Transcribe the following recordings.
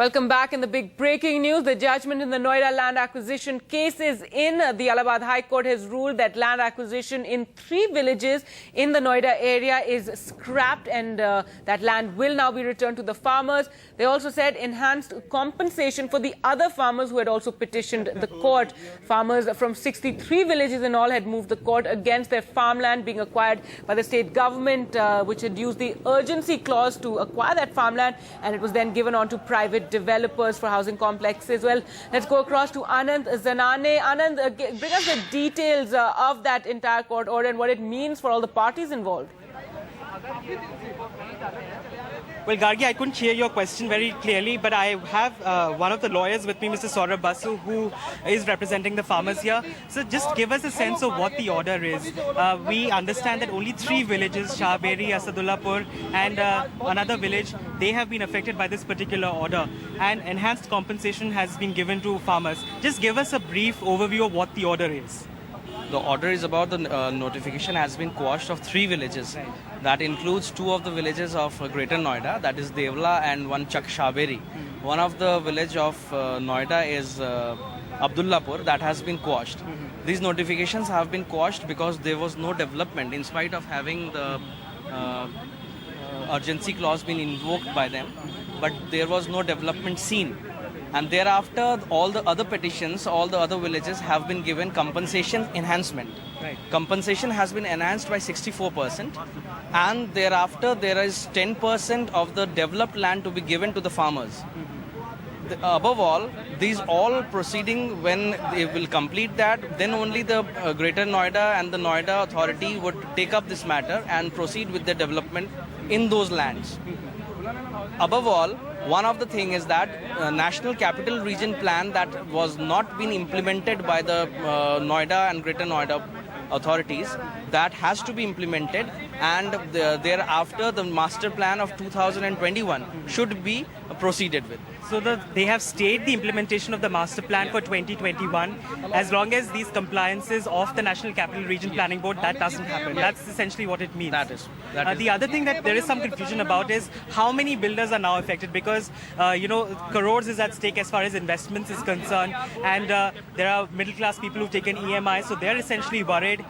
Welcome back. In the big breaking news, the judgment in the Noida land acquisition cases in the Allahabad High Court has ruled that land acquisition in 3 villages in the Noida area is scrapped and that land will now be returned to the farmers. They also said enhanced compensation for the other farmers who had also petitioned the court. Farmers from 63 villages in all had moved the court against their farmland being acquired by the state government, which had used the urgency clause to acquire that farmland, and it was then given on to private developers for housing complexes. Well, let's go across to Anand Zanane. Anand, bring us the details of that entire court order and what it means for all the parties involved. Well, Gargi, I couldn't hear your question very clearly, but I have one of the lawyers with me, Mr. Saurabh Basu, who is representing the farmers here. So just give us a sense of what the order is. We understand that only 3 villages, Shahberi, Asadullahpur and another village, they have been affected by this particular order, and enhanced compensation has been given to farmers. Just give us a brief overview of what the order is. The order is about the notification has been quashed of 3 villages. Right. That includes 2 of the villages of Greater Noida, that is Devla and one Chak Shahberi. One of the village of Noida is Abdullahpur, that has been quashed. These notifications have been quashed because there was no development in spite of having the urgency clause been invoked by them, but there was no development seen. And thereafter, all the other petitions, all the other villages have been given compensation enhancement. Right. Compensation has been enhanced by 64%, and thereafter there is 10% of the developed land to be given to the farmers. Above all, these all proceeding, when they will complete that, then only the Greater Noida and the Noida authority would take up this matter and proceed with the development in those lands. Above all, one of the thing is that National Capital Region Plan that was not been implemented by the Noida and Greater Noida authorities, that has to be implemented, and thereafter the Master Plan of 2021 should be proceeded with. So they have stayed the implementation of the master plan for 2021. As long as these compliances of the National Capital Region Planning Board, that doesn't happen. That's essentially what it means. That is. The other thing that there is some confusion about is how many builders are now affected, because crores is at stake as far as investments is concerned, and there are middle class people who've taken EMI, so they're essentially worried.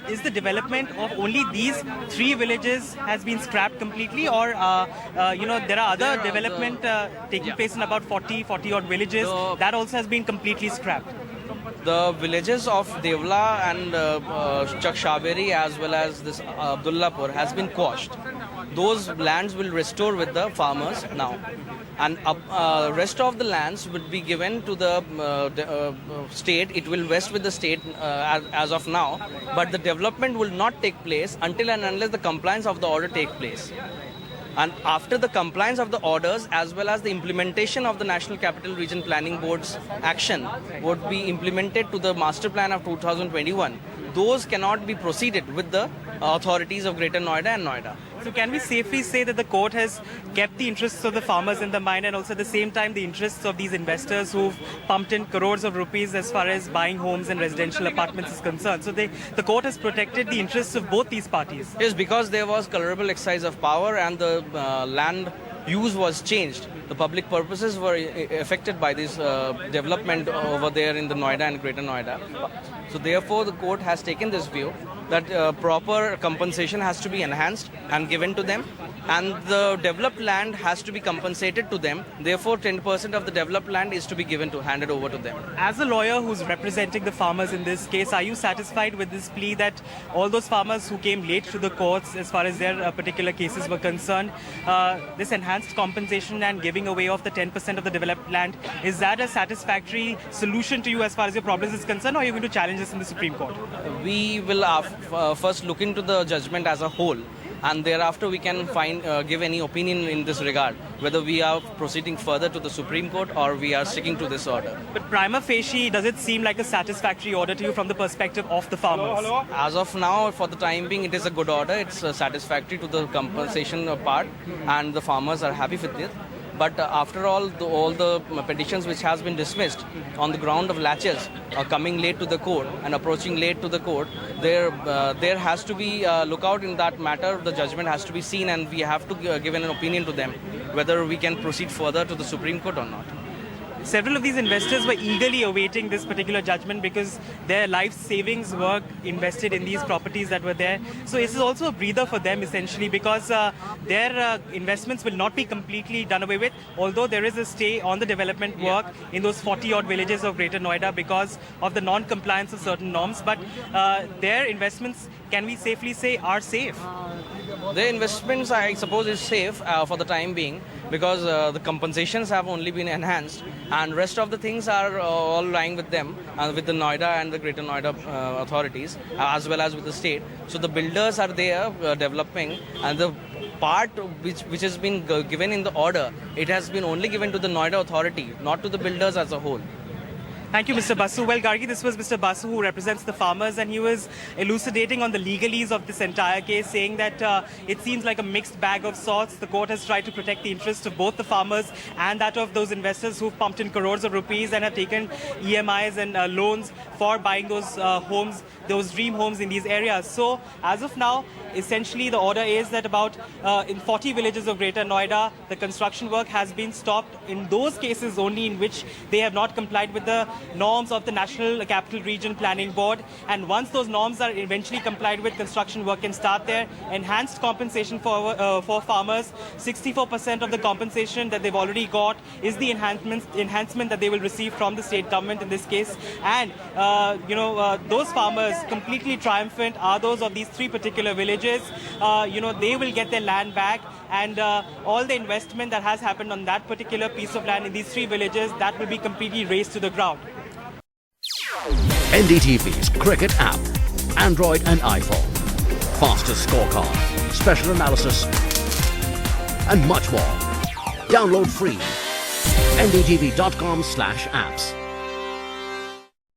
Is the development of only these 3 villages has been scrapped completely, or there are other development taking place in about 40 odd villages that also has been completely scrapped? The villages of Devla and Chak Shahberi as well as this Abdullahpur has been quashed. Those lands will restore with the farmers now, and rest of the lands will be given to the state. It will rest with the state as of now, but the development will not take place until and unless the compliance of the order take place. And after the compliance of the orders as well as the implementation of the National Capital Region Planning Board's action would be implemented to the Master Plan of 2021, those cannot be proceeded with the authorities of Greater Noida and Noida. So can we safely say that the court has kept the interests of the farmers in the mind, and also at the same time the interests of these investors who've pumped in crores of rupees as far as buying homes and residential apartments is concerned? So the court has protected the interests of both these parties. Yes, because there was colorable exercise of power and the land use was changed. The public purposes were affected by this development over there in the Noida and Greater Noida. So therefore the court has taken this view that proper compensation has to be enhanced and given to them, and the developed land has to be compensated to them. Therefore 10% of the developed land is to be handed over to them. As a lawyer who's representing the farmers in this case, are you satisfied with this plea that all those farmers who came late to the courts as far as their particular cases were concerned, this enhanced compensation and giving away of the 10% of the developed land, is that a satisfactory solution to you as far as your problems is concerned, or are you going to challenge this in the Supreme Court? We will first look into the judgment as a whole, and thereafter we can give any opinion in this regard, whether we are proceeding further to the Supreme Court or we are sticking to this order. But prima facie, does it seem like a satisfactory order to you from the perspective of the farmers? As of now, for the time being, it is a good order. It's satisfactory to the compensation part, and the farmers are happy with it. But after all the petitions which has been dismissed on the ground of laches are coming late to the court and approaching late to the court, there has to be lookout in that matter. The judgment has to be seen, and we have to give an opinion to them. whether we can proceed further to the Supreme Court or not. Several of these investors were eagerly awaiting this particular judgment because their life savings were invested in these properties that were there. So this is also a breather for them essentially because their investments will not be completely done away with, although there is a stay on the development work in those 40-odd villages of Greater Noida because of the non-compliance of certain norms. But their investments, can we safely say, are safe? Their investments, I suppose, is safe for the time being because the compensations have only been enhanced and rest of the things are all lying with them, with the Noida and the Greater Noida authorities as well as with the state. So the builders are there developing, and the part which has been given in the order, it has been only given to the Noida authority, not to the builders as a whole. Thank you, Mr. Basu. Well, Gargi, this was Mr. Basu who represents the farmers, and he was elucidating on the legalese of this entire case, saying that it seems like a mixed bag of sorts. The court has tried to protect the interests of both the farmers and that of those investors who've pumped in crores of rupees and have taken EMIs and loans for buying those homes, those dream homes in these areas. So, as of now, essentially the order is that about in 40 villages of Greater Noida, the construction work has been stopped in those cases only in which they have not complied with the norms of the National Capital Region Planning Board. And once those norms are eventually complied with, construction work can start there. Enhanced compensation for farmers, 64% of the compensation that they've already got is the enhancement that they will receive from the state government in this case. And those farmers completely triumphant are those of these three particular villages. They will get their land back, and all the investment that has happened on that particular piece of land in these three villages, that will be completely razed to the ground. NDTV's cricket app, Android and iPhone, fastest scorecard, special analysis, and much more. Download free. ndtv.com/apps.